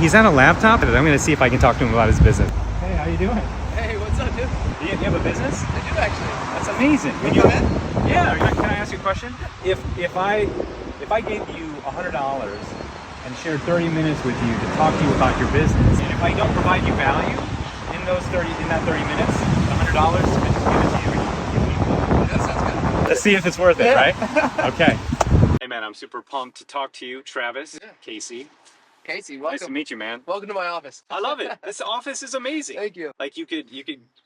He's on a laptop, and I'm going to see if I can talk to him about his business. Hey, how you doing? Hey, what's up, dude? Do you have a business? I do actually. That's amazing. Can you come in? Yeah. Can I ask you a question? If I gave you $100 and shared 30 minutes with you to talk to you about your business, and if I don't provide you value in that 30 minutes, the $100, I just give it to you. That sounds good. Let's see if it's worth it, right? Okay. Hey man, I'm super pumped to talk to you, Travis, Yeah. Casey. Casey, welcome. Nice to meet you, man. Welcome to my office. I love it. This office is amazing. Thank you. Like you could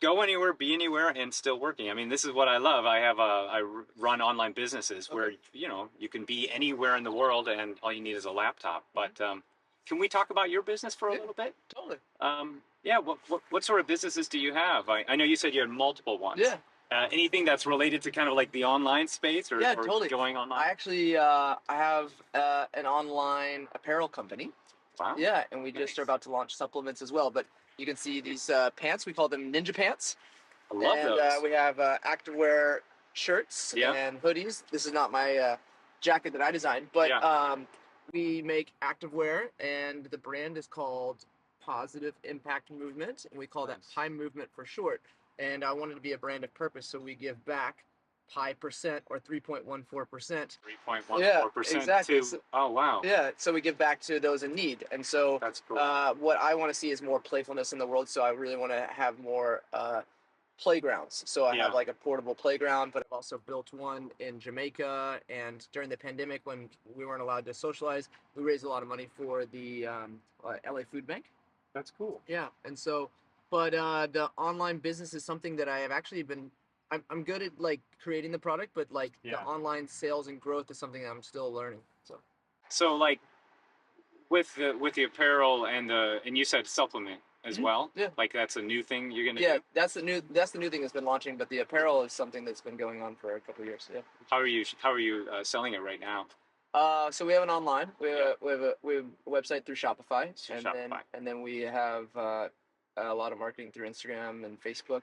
go anywhere, be anywhere, and still working. I mean, this is what I love. I run online businesses where you can be anywhere in the world, and all you need is a laptop. But can we talk about your business for a little bit? Totally. Yeah. What sort of businesses do you have? I know you said you had multiple ones. Yeah. Anything that's related to kind of like the online space or Totally. going online? I actually I have an online apparel company. Wow. Yeah, and we just are about to launch supplements as well. But you can see these pants. We call them ninja pants. I love and, those. We have activewear shirts Yeah. and hoodies. This is not my jacket that I designed, but we make activewear, and the brand is called Positive Impact Movement, and we call that Pi Movement for short. And I wanted to be a brand of purpose, so we give back Pi% or 3.14%. 3.14% Yeah, exactly. to, oh wow. Yeah, so we give back to those in need. And so That's cool. what I want to see is more playfulness in the world, so I really want to have more playgrounds. So I have like a portable playground, but I've also built one in Jamaica, and during the pandemic when we weren't allowed to socialize, we raised a lot of money for the LA Food Bank. That's cool. Yeah, and so, but the online business is something that I have actually been, I'm good at like creating the product, but like the online sales and growth is something that I'm still learning. So like with the apparel and you said supplement as well. Yeah. Like that's a new thing you're gonna Yeah, do? that's the new thing that's been launching, but the apparel is something that's been going on for a couple of years. Yeah. How are you selling it right now? So we have an online. We have a website through Shopify, Shopify. then we have a lot of marketing through Instagram and Facebook.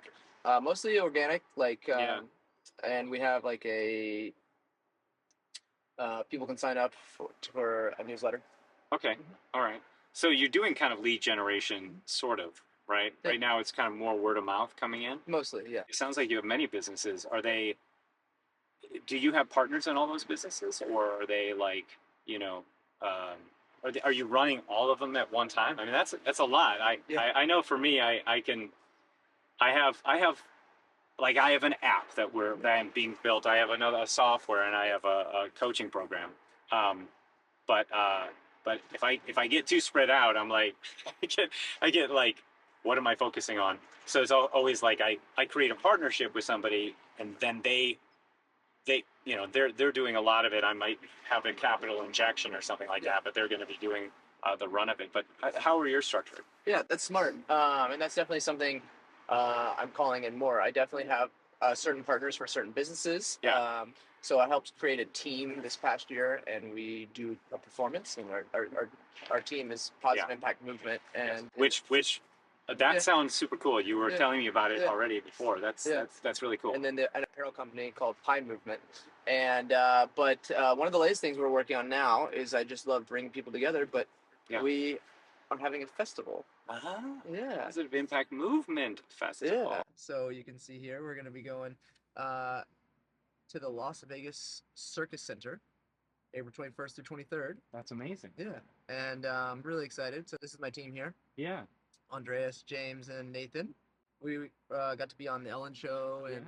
Mostly organic, like and we have like a people can sign up for a newsletter. Okay. All right. So you're doing kind of lead generation, sort of, right? Yeah. Right now it's kind of more word of mouth coming in. Mostly, yeah. It sounds like you have many businesses. Do you have partners in all those businesses, or are they like, are you running all of them at one time? I mean, that's a lot. I know for me, I have an app that I'm being built. I have a software, and I have a coaching program. But if I get too spread out, I'm like, I get like, what am I focusing on? So it's always like I create a partnership with somebody, and then they're doing a lot of it. I might have a capital injection or something like that, but they're going to be doing the run of it. But how are yours structured? Yeah, that's smart. And that's definitely something I'm calling in more. I definitely have certain partners for certain businesses. Yeah. So I helped create a team this past year, and we do a performance. And our team is Positive Impact Movement, and which that sounds super cool. You were telling me about it already before. That's really cool. And then an apparel company called Pi Movement. And but one of the latest things we're working on now is I just love bringing people together, but we are having a festival. Yeah. Positive Impact Movement Festival. Yeah. So you can see here we're going to be going to the Las Vegas Circus Center, April 21st through 23rd. That's amazing. Yeah. And I'm really excited. So this is my team here. Yeah. Andreas, James, and Nathan. We got to be on the Ellen Show, and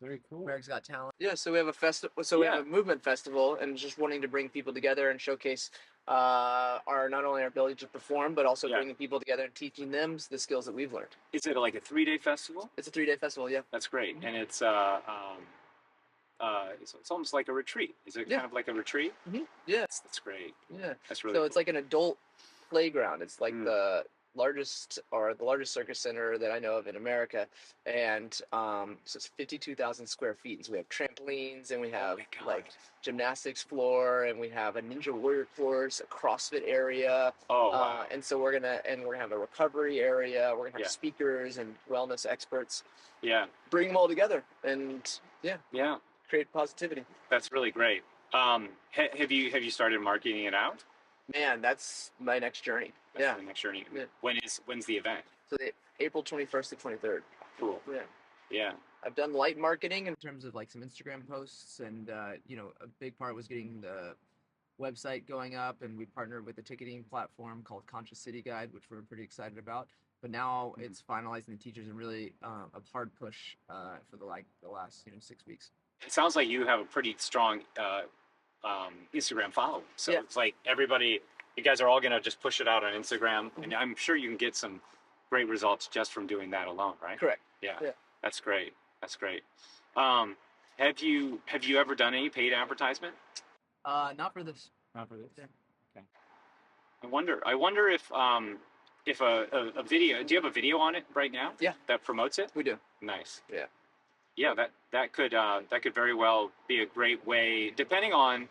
very cool. America's Got Talent. Yeah, so we have a festival. So we have a movement festival, and just wanting to bring people together and showcase not only our ability to perform, but also bringing people together and teaching them the skills that we've learned. Is it like a 3-day festival? It's a 3-day festival. Yeah. That's great, and it's almost like a retreat. Is it kind of like a retreat? Mm-hmm. Yeah. That's great. Yeah. That's really. So cool. It's like an adult playground. It's like the largest circus center that I know of in America, and so it's 52,000 square feet. And so we have trampolines, and we have like gymnastics floor, and we have a ninja warrior course, a CrossFit area. Oh wow. And so we're gonna have a recovery area. We're gonna have speakers and wellness experts. Yeah. Bring them all together, and create positivity. That's really great. Have you started marketing it out? Man, that's my next journey. That's the next journey. Yeah. When's the event? So April 21st to 23rd. Cool. Yeah. Yeah. I've done light marketing in terms of like some Instagram posts, and you know, a big part was getting the website going up, and we partnered with a ticketing platform called Conscious City Guide, which we're pretty excited about. But now it's finalizing the teachers and really a hard push for the last 6 weeks. It sounds like you have a pretty strong Instagram following. So Yeah. it's like everybody, you guys are all gonna just push it out on Instagram, and I'm sure you can get some great results just from doing that alone, right? Correct. Yeah. Yeah. That's great. That's great. Have you ever done any paid advertisement? Not for this. Not for this. Yeah. Okay. I wonder if a video. Do you have a video on it right now? Yeah. That promotes it. We do. Nice. Yeah. Yeah. That could very well be a great way, depending on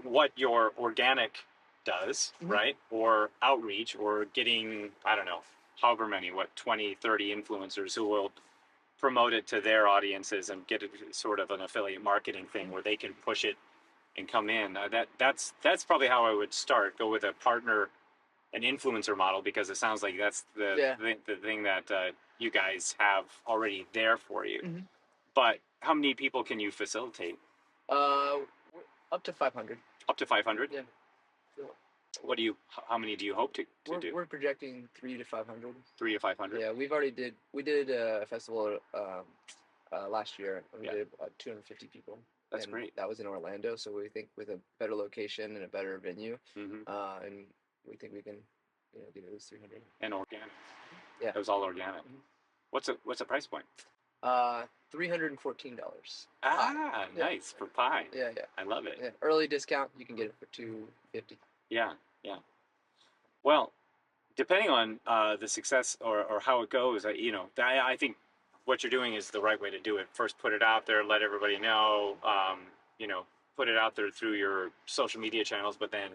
what your organic does, right? Or outreach, or getting, I don't know, however many, 20, 30 influencers who will promote it to their audiences and get it sort of an affiliate marketing thing where they can push it and come in. That's probably how I would start. Go with a partner, an influencer model, because it sounds like that's the thing that you guys have already there for you. But how many people can you facilitate? Up to 500. Up to 500? Yeah. How many do you hope to do? We're projecting 300 to 500. 300 to 500? Yeah, we did a festival last year. We did 250 people. That's great. That was in Orlando, so we think with a better location and a better venue, and we think we can get at least 300. And organic. Yeah. It was all organic. What's the price point? $314. Ah, nice, for pie. Yeah. I love it. Yeah. Early discount, you can get it for $250. Yeah. Well, depending on the success or how it goes, I think what you're doing is the right way to do it. First, put it out there, let everybody know. Put it out there through your social media channels. But then,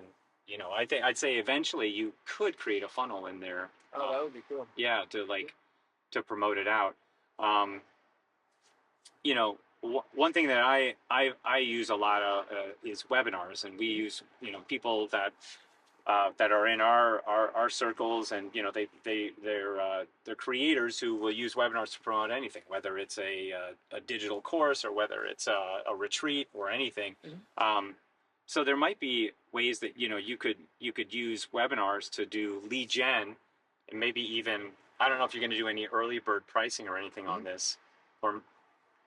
I'd say eventually you could create a funnel in there. Oh, that would be cool. Yeah, to promote it out. One thing that I use a lot of is webinars, and we use people that are in our circles, and they're creators who will use webinars to promote anything, whether it's a digital course or whether it's a retreat or anything. So there might be ways that you could use webinars to do lead gen, and maybe even, I don't know if you're going to do any early bird pricing or anything on this, or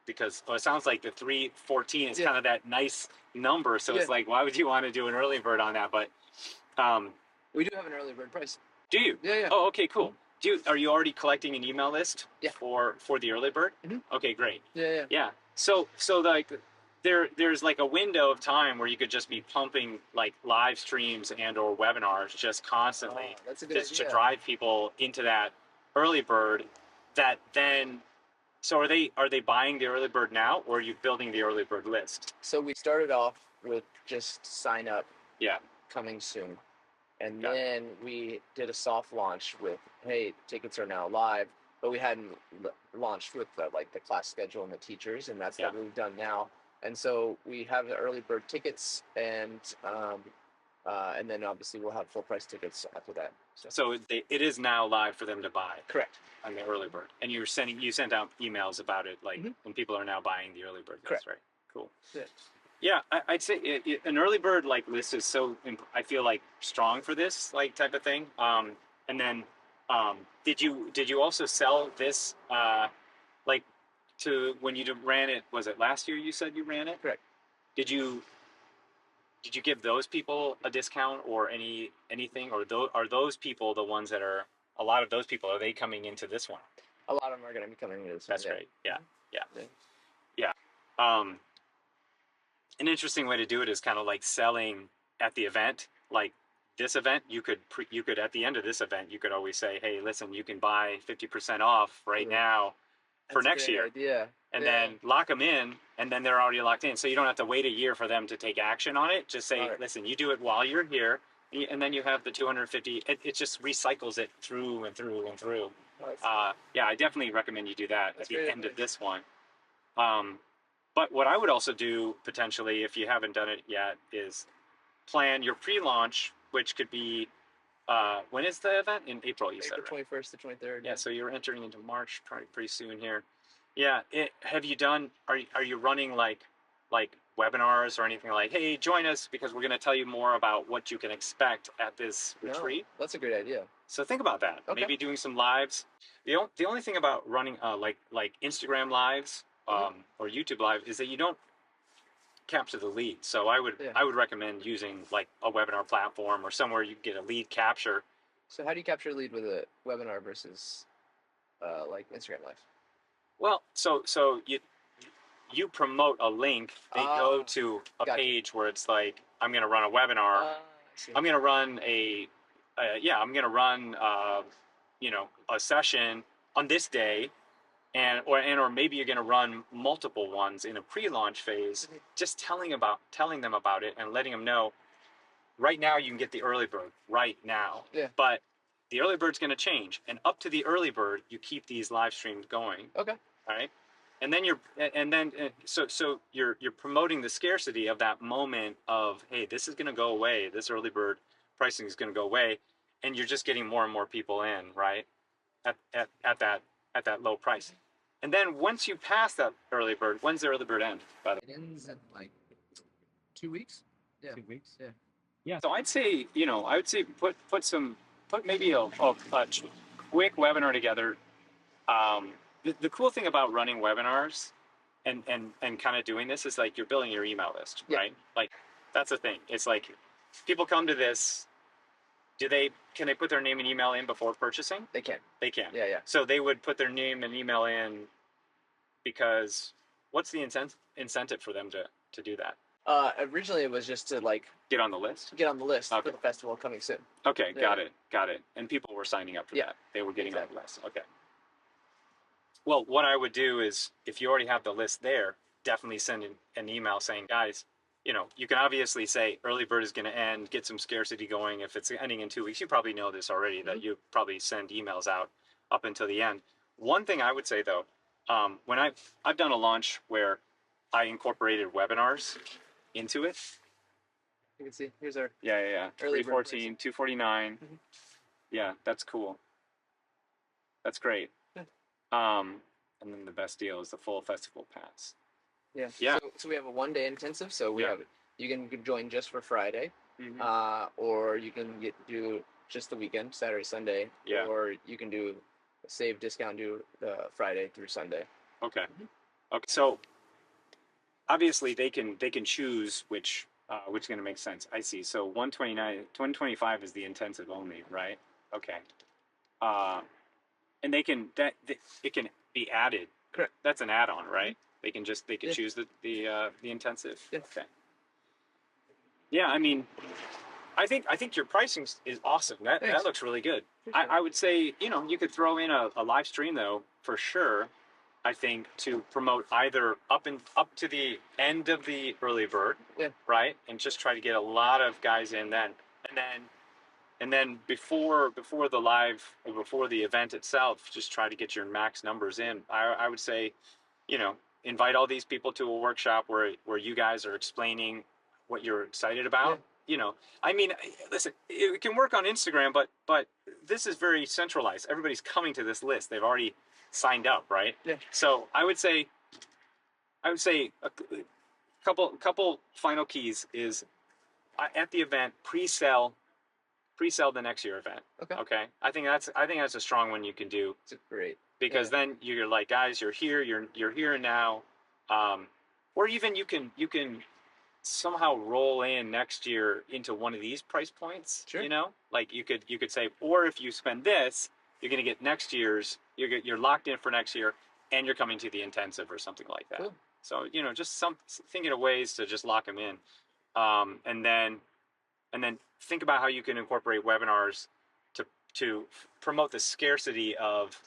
because it sounds like the 314 is kind of that nice number. So it's like, why would you want to do an early bird on that? But we do have an early bird price. Do you? Yeah. Oh, okay, cool. Are you already collecting an email list? Yeah. For the early bird? Okay, great. Yeah. So like there's like a window of time where you could just be pumping like live streams and or webinars just constantly. That's a good just idea. to drive people into that early bird. That then. So are they buying the early bird now, or are you building the early bird list? So we started off with just sign up. Yeah. Coming soon, and then we did a soft launch with, hey, tickets are now live, but we hadn't launched with the class schedule and the teachers, and that's what we've done now. And so we have the early bird tickets, and then obviously we'll have full price tickets after that. So it is now live for them to buy. Correct. On the early bird, and you sent out emails about it, when people are now buying the early bird. Correct. That's right. Cool. Yeah. Yeah, I'd say an early bird list is so, I feel like, strong for this type of thing. And then did you also sell this to when you ran it? Was it last year you said you ran it? Correct. Did you give those people a discount or anything, or are those people the ones that are? A lot of those people, are they coming into this one? A lot of them are going to be coming into this one. That's great. Yeah. An interesting way to do it is kind of like selling at the event. Like this event, you could at the end of this event, you could always say, hey, listen, you can buy 50% off right now for next year. Idea. And then lock them in, and then they're already locked in. So you don't have to wait a year for them to take action on it. Just say, listen, you do it while you're here. And then you have the 250. It just recycles it through and through and through. I definitely recommend you do that at the end of this one. But what I would also do potentially, if you haven't done it yet, is plan your pre-launch which could be, when is the event? In April, you said, April right? 21st to 23rd. Yeah, so you're entering into March probably pretty soon here. Yeah, have you done, are you running like webinars or anything like, hey, join us because we're going to tell you more about what you can expect at this retreat? No, that's a great idea. So think about that. Okay. Maybe doing some lives. The only thing about running like Instagram lives or YouTube live is that you don't capture the lead. So I would recommend using like a webinar platform or somewhere you get a lead capture. So how do you capture a lead with a webinar versus like Instagram Live? Well, so you promote a link. They go to a gotcha. page where it's like, I'm going to run a webinar. I see. I'm going to run I'm going to run you know, a session on this day, or maybe you're going to run multiple ones in a pre-launch phase. Just telling them about it and letting them know. Right now, you can get the early bird right now. Yeah. But the early bird's going to change, and up to the early bird, you keep these live streams going. Okay. All right. And then you're promoting the scarcity of that moment of, hey, this is going to go away. This early bird pricing is going to go away, and you're just getting more and more people in, right? At that low price. And then once you pass that early bird, when's the early bird end? By the way? It ends at like 2 weeks. Yeah. 2 weeks. Yeah. Yeah. So I'd say put maybe a quick webinar together. The cool thing about running webinars and kind of doing this is like you're building your email list, right? Like that's the thing. It's like people come to this. Can they put their name and email in before purchasing? They can. They can. Yeah, yeah. So they would put their name and email in because what's the incentive for them to do that? Originally it was just to like Get on the list? get on the list Okay. for the festival coming soon. Okay, Yeah. got it. And people were signing up for Yeah, that. They were getting exactly. on the list. Okay. Well, what I would do is, if you already have the list there, definitely send an email saying, guys, you know, you can obviously say early bird is going to end, get some scarcity going. If it's ending in 2 weeks, you probably know this already, that you probably send emails out up until the end. One thing I would say though, when I've done a launch where I incorporated webinars into it. You can see here's our Yeah. Early bird 314, 249. Yeah, that's cool. That's great. And then the best deal is the full festival pass. yeah. Yeah. So we have a 1-day intensive. So we Yeah. have you can join just for Friday, Mhm. or you can do just the weekend, Saturday, Sunday, Yeah. or you can do a save discount, do the Friday through Sunday. Okay. Okay. So obviously they can choose which is going to make sense. I see. So 125 is the intensive only, right? Okay. And it can be added. Correct. That's an add-on, right? They can Yeah. choose the intensive. Yeah. Okay. Yeah, I mean, I think your pricing is awesome. That Thanks. looks really good. Appreciate I would say, you know, you could throw in a live stream though, for sure. I think to promote either up to the end of the early bird, Yeah. right, and just try to get a lot of guys in then, and then before the live or before the event itself, just try to get your max numbers in. I would say, you know, invite all these people to a workshop where you guys are explaining what you're excited about. Yeah. You know, I mean, listen, it can work on Instagram, but this is very centralized. Everybody's coming to this list. They've already signed up, right? Yeah. So I would say a couple final keys is at the event, pre-sell the next year event. Okay. Okay. I think that's a strong one you can do, It's great. because then you're like, guys, you're here and now, or even you can somehow roll in next year into one of these price points. Sure. You know, like you could say, or if you spend this, you're going to get next year's. You're locked in for next year, and you're coming to the intensive or something like that. Cool. So you know, just thinking of ways to just lock them in, and then think about how you can incorporate webinars to promote the scarcity of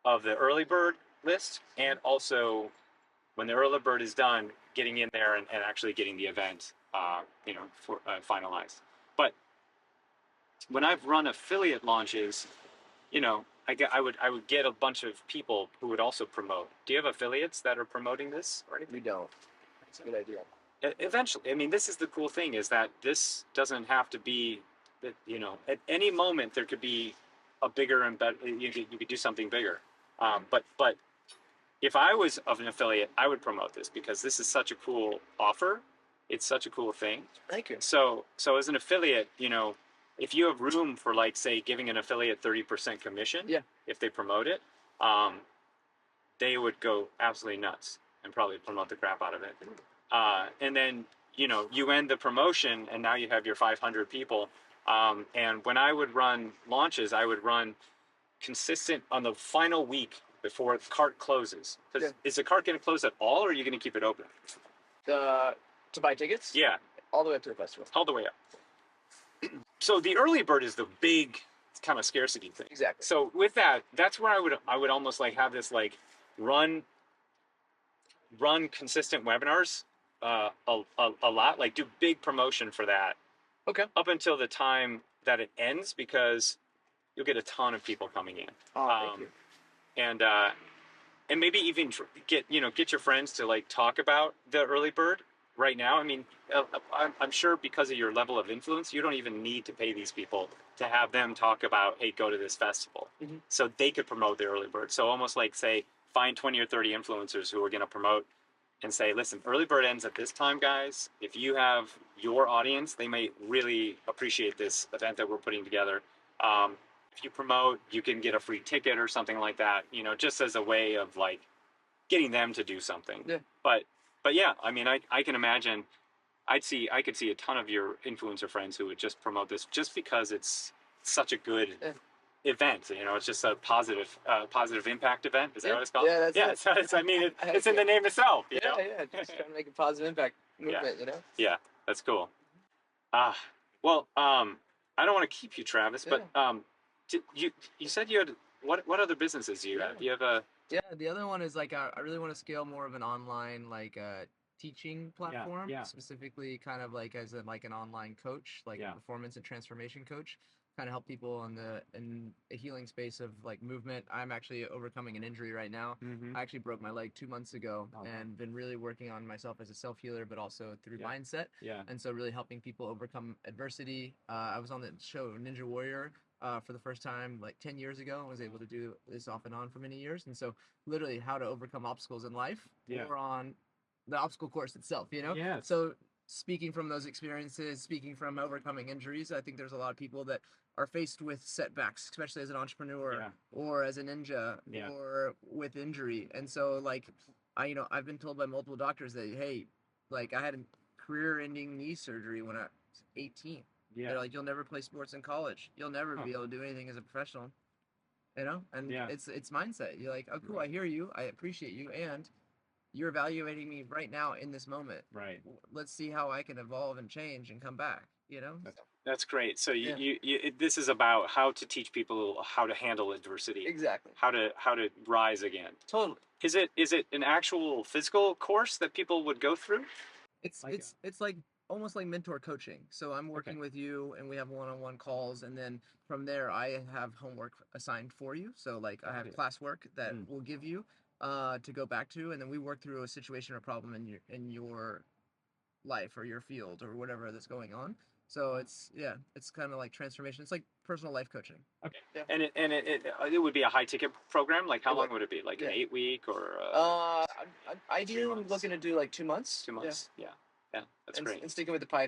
the early bird list, and also when the early bird is done, getting in there and actually getting the event, you know, for finalized. But when I've run affiliate launches, you know, I would get a bunch of people who would also promote. Do you have affiliates that are promoting this or anything? We don't. It's a good idea. Eventually, I mean, this is the cool thing, is that this doesn't have to be that, you know, at any moment there could be a bigger and better, you could do something bigger. But if I was of an affiliate, I would promote this because this is such a cool offer. It's such a cool thing. Thank you. So as an affiliate, you know, if you have room for, like, say, giving an affiliate 30% commission, Yeah. if they promote it, they would go absolutely nuts and probably promote the crap out of it. And then, you know, you end the promotion and now you have your 500 people. And when I would run launches, I would run consistent on the final week before the cart closes. Because is the cart going to close at all, or are you going to keep it open? To buy tickets? Yeah. All the way up to the festival. All the way up. So the early bird is the big kind of scarcity thing. Exactly. So with that, that's where I would almost like have this like run consistent webinars a lot, like do big promotion for that. Okay. Up until the time that it ends, because you'll get a ton of people coming in. Oh, thank you. And maybe even get your friends to like talk about the early bird right now. I mean, I'm sure because of your level of influence, you don't even need to pay these people to have them talk about, hey, go to this festival. Mm-hmm. So they could promote the early bird. So almost like, say, find 20 or 30 influencers who are going to promote and say, listen, early bird ends at this time, guys. If you have your audience, they may really appreciate this event that we're putting together. If you promote, you can get a free ticket or something like that, you know, just as a way of like getting them to do something. Yeah. But yeah, I mean, I can imagine, I could see a ton of your influencer friends who would just promote this just because it's such a good event. You know, it's just a positive impact event. Is that what it's called? Yeah, that's it. So I mean, it's in the name itself. You know? Yeah, just trying to make a positive impact movement, you know? Yeah, that's cool. Well, I don't want to keep you, Travis, but you said you had, what other businesses do you have? You have a... Yeah, the other one is like I really want to scale more of an online like teaching platform, specifically kind of like as an online coach, like a performance and transformation coach, kind of help people in a healing space of like movement. I'm actually overcoming an injury right now. Mm-hmm. I actually broke my leg 2 months ago and been really working on myself as a self-healer, but also through mindset. Yeah. And so really helping people overcome adversity. I was on the show Ninja Warrior for the first time like 10 years ago, and was able to do this off and on for many years. And so literally how to overcome obstacles in life or on the obstacle course itself, you know? Yeah. So speaking from those experiences, speaking from overcoming injuries, I think there's a lot of people that are faced with setbacks, especially as an entrepreneur or as a ninja or with injury. And so like, I've been told by multiple doctors that, hey, like I had a career-ending knee surgery when I was 18. Yeah. They're like, you'll never play sports in college. You'll never be able to do anything as a professional, you know? And it's mindset. You're like, oh, cool, I hear you. I appreciate you. And you're evaluating me right now in this moment. Right. Let's see how I can evolve and change and come back, you know? That's great. So this is about how to teach people how to handle adversity. Exactly. How to rise again. Totally. Is it an actual physical course that people would go through? It's like almost like mentor coaching. So I'm working with you and we have one-on-one calls, and then from there I have homework assigned for you. So like I have classwork that we'll give you to go back to, and then we work through a situation or problem in your life or your field or whatever that's going on. So it's kind of like transformation. It's like personal life coaching. Okay. Yeah. And it would be a high ticket program. Like how long would it be? Like an 8-week or? Ideally, I'm looking to do like 2 months. 2 months. Yeah. Yeah, that's great. And sticking with the pie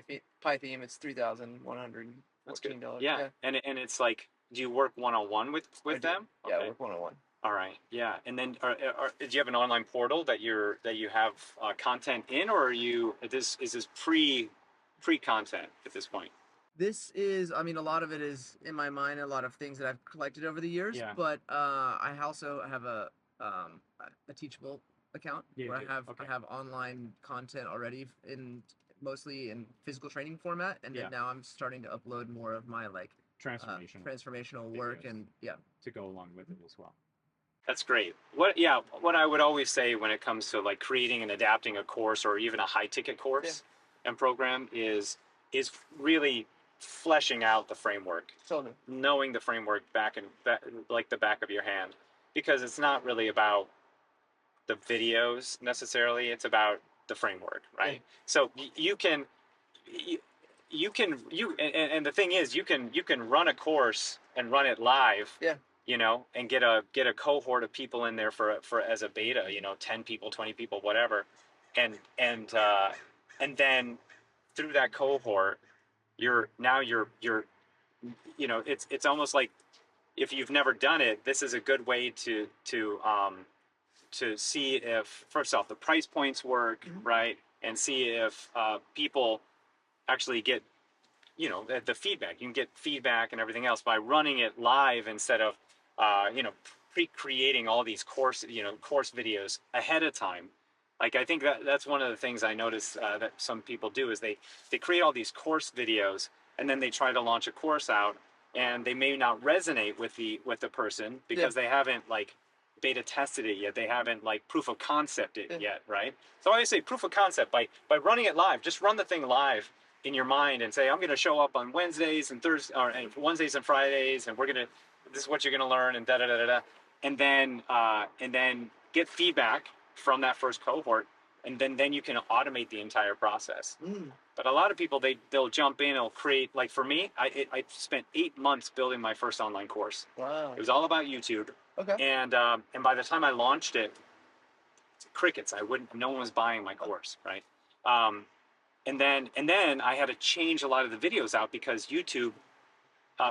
theme, it's $3,114. That's good. Yeah. And it's like, do you work one-on-one with them? Yeah, I work one-on-one. All right. Yeah. And then do you have an online portal that you have content in, or is this pre-content at this point? This is, I mean, a lot of it is in my mind, a lot of things that I've collected over the years, but I also have a Teachable account where I have online content already mostly in physical training format, and then now I'm starting to upload more of my like transformational work and to go along with it as well. That's great. What I would always say when it comes to like creating and adapting a course or even a high ticket course and program is really fleshing out the framework. Totally. Knowing the framework like the back of your hand, because it's not really about the videos necessarily, it's about the framework, right? So you can and the thing is, you can run a course and run it live. Yeah. You know, and get a cohort of people in there for as a beta. You know, 10 people, 20 people, whatever, and then through that cohort, you're you know, it's almost like, if you've never done it, this is a good way to see if, first off, the price points work, right, and see if people actually get, you know, the feedback. You can get feedback and everything else by running it live instead of you know, pre-creating all these course videos ahead of time. Like, I think that's one of the things I notice that some people do is they create all these course videos, and then they try to launch a course out, and they may not resonate with the person because they haven't like beta tested it yet. They haven't like proof of concept it yet, right? So I always say proof of concept by running it live. Just run the thing live in your mind and say, I'm going to show up on Wednesdays and Thursdays, or Wednesdays and Fridays, and this is what you're going to learn, and and then get feedback from that first cohort, and then you can automate the entire process. But a lot of people, they'll jump in, they'll create, like for me, I spent 8 months building my first online course. Wow. It was all about YouTube. Okay. And by the time I launched it, crickets. No one was buying my course, right? And then I had to change a lot of the videos out because YouTube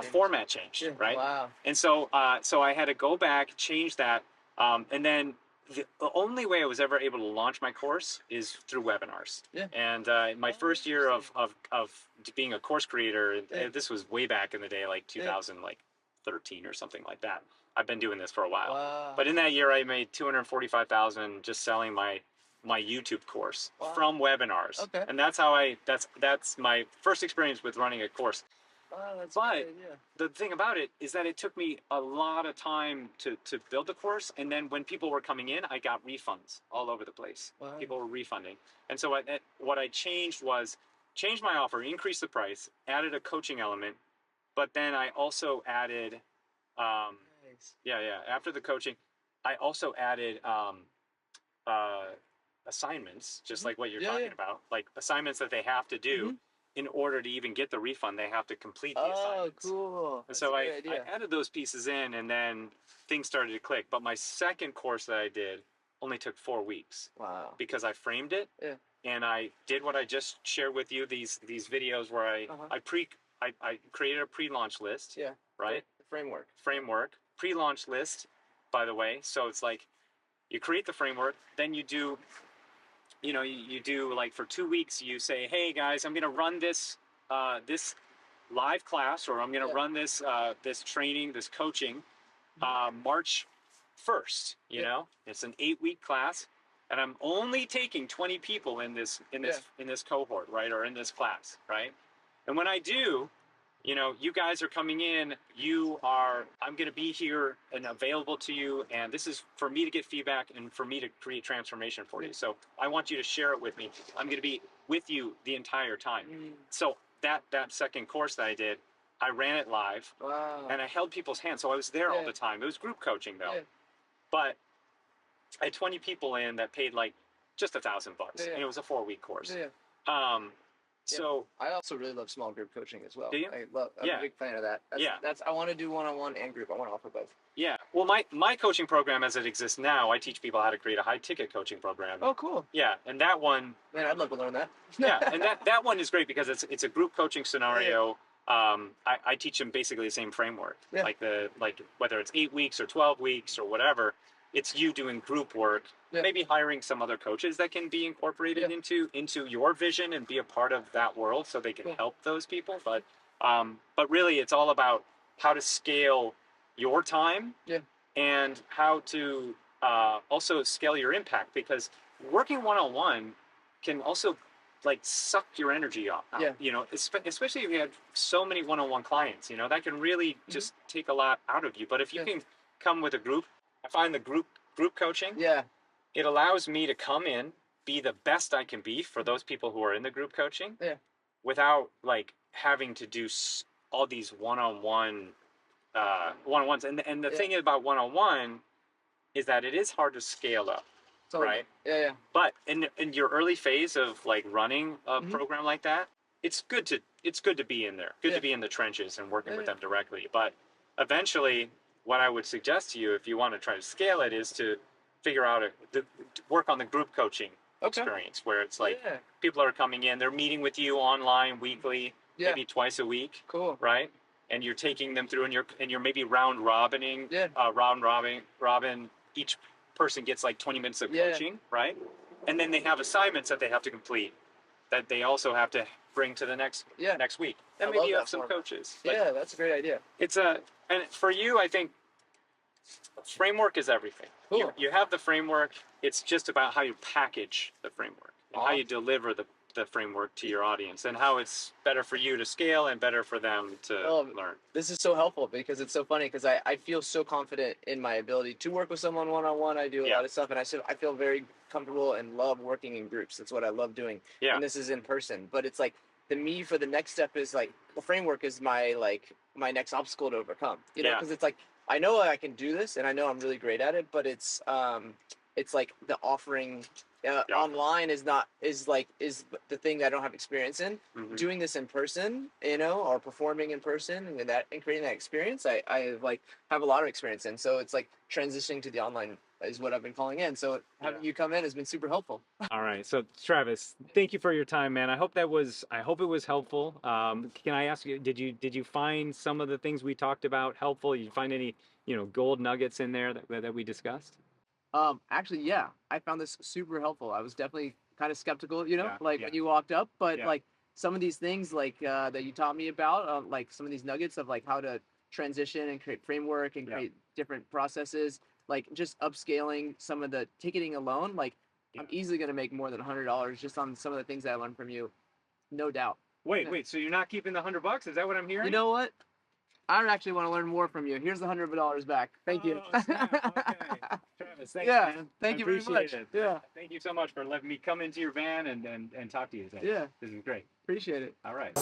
format changed, right? Wow. And so I had to go back, change that, and then the only way I was ever able to launch my course is through webinars. Yeah. And my first year of being a course creator, this was way back in the day, like 2013 or something like that. I've been doing this for a while. Wow. But in that year, I made $245,000 just selling my YouTube course from webinars. Okay. And that's how that's my first experience with running a course. But the thing about it is that it took me a lot of time to build the course, and then when people were coming in, I got refunds all over the place. Wow. People were refunding, and so what I changed was changed my offer, increased the price, added a coaching element, but then I also added, after the coaching, I also added assignments, just like what you're talking about, like assignments that they have to do. In order to even get the refund, they have to complete the assignments. Oh, cool. And so I added those pieces in, and then things started to click. But my second course that I did only took 4 weeks. Wow. Because I framed it, and I did what I just shared with you, these videos where I created a pre-launch list. Yeah. Right? Framework. Pre-launch list, by the way. So it's like you create the framework, then you do... You know, you do like for 2 weeks, you say, hey guys, I'm going to run this this live class, or I'm going to run this this training, this coaching, March 1st. You know, it's an 8-week class, and I'm only taking 20 people in this cohort, right, or in this class, right? And when I do, you know, you guys are coming in, I'm going to be here and available to you, and this is for me to get feedback and for me to create transformation for you. So I want you to share it with me. I'm going to be with you the entire time. So that second course that I did, I ran it live, and I held people's hands. So I was there all the time. It was group coaching though, but I had 20 people in that paid like just $1,000, and it was a 4-week course. So I also really love small group coaching as well. Do you? I'm a big fan of that. I want to do one-on-one and group. I want to offer both. Yeah. Well, my coaching program as it exists now, I teach people how to create a high-ticket coaching program. Oh, cool. Yeah, and that one... Man, I'd love to learn that. Yeah, and that one is great because it's a group coaching scenario. I teach them basically the same framework. Yeah. Like whether it's 8 weeks or 12 weeks or whatever, it's you doing group work, maybe hiring some other coaches that can be incorporated into your vision and be a part of that world so they can help those people. But really it's all about how to scale your time and how to also scale your impact, because working one-on-one can also like suck your energy out, you know, especially if you have so many one-on-one clients, you know, that can really just take a lot out of you. But if you can come with a group, I find the group coaching, it allows me to come in, be the best I can be for those people who are in the group coaching, without like having to do all these one-on-ones. And the thing about one-on-one is that it is hard to scale up, right? But in your early phase of like running a program like that, it's good to it's good to be in there, good Yeah. to be in the trenches and working with Yeah. them directly. But eventually, what I would suggest to you, if you want to try to scale it, is to figure out to work on the group coaching Okay. experience, where it's like Yeah. people are coming in, they're meeting with you online weekly, Yeah. maybe twice a week, Cool. right? And you're taking them through, and you're maybe round robining, Yeah. robin. Each person gets like 20 minutes of Yeah. coaching, right? And then they have assignments that they have to complete, that they also have to bring to the next Yeah. week. I And maybe love you that have some format. coaches. But Yeah, that's a great idea. it's and for you, I think framework is everything. Cool. You have the framework. It's just about how you package the framework and how you Awesome. deliver the framework to your audience, and how it's better for you to scale and better for them to learn. This is so helpful because it's so funny because I feel so confident in my ability to work with someone one-on-one. I do a lot of stuff, and I feel very comfortable and love working in groups. That's what I love doing. Yeah. And this is in person. But it's like me for the next step is like the framework is my next obstacle to overcome. You know, because it's like I know I can do this and I know I'm really great at it, but it's like the offering online is the thing that I don't have experience in. Mhm. Doing this in person, you know, or performing in person and creating that experience, I like have a lot of experience in. So it's like transitioning to the online is what I've been calling in. So having you come in has been super helpful. All right. So Travis, thank you for your time, man. I hope it was helpful. Can I ask you, did you find some of the things we talked about helpful? Did you find any, gold nuggets in there that we discussed? Actually, yeah, I found this super helpful. I was definitely kind of skeptical, you know, Yeah, like yeah. when you walked up, but Yeah. like some of these things, like that you taught me about, like some of these nuggets of like how to transition and create framework and Yeah. create different processes, like just upscaling some of the ticketing alone. Like I'm easily gonna make more than $100 just on some of the things that I learned from you, no doubt. Wait. So you're not keeping the $100? Is that what I'm hearing? You know what? I actually want to learn more from you. Here's the $100 back. Thank you. Oh, snap. Okay. Travis, thanks, Yeah, man. thank I you very appreciate much. it. Yeah. Thank you so much for letting me come into your van and talk to you today. Yeah. This is great. Appreciate it. All right.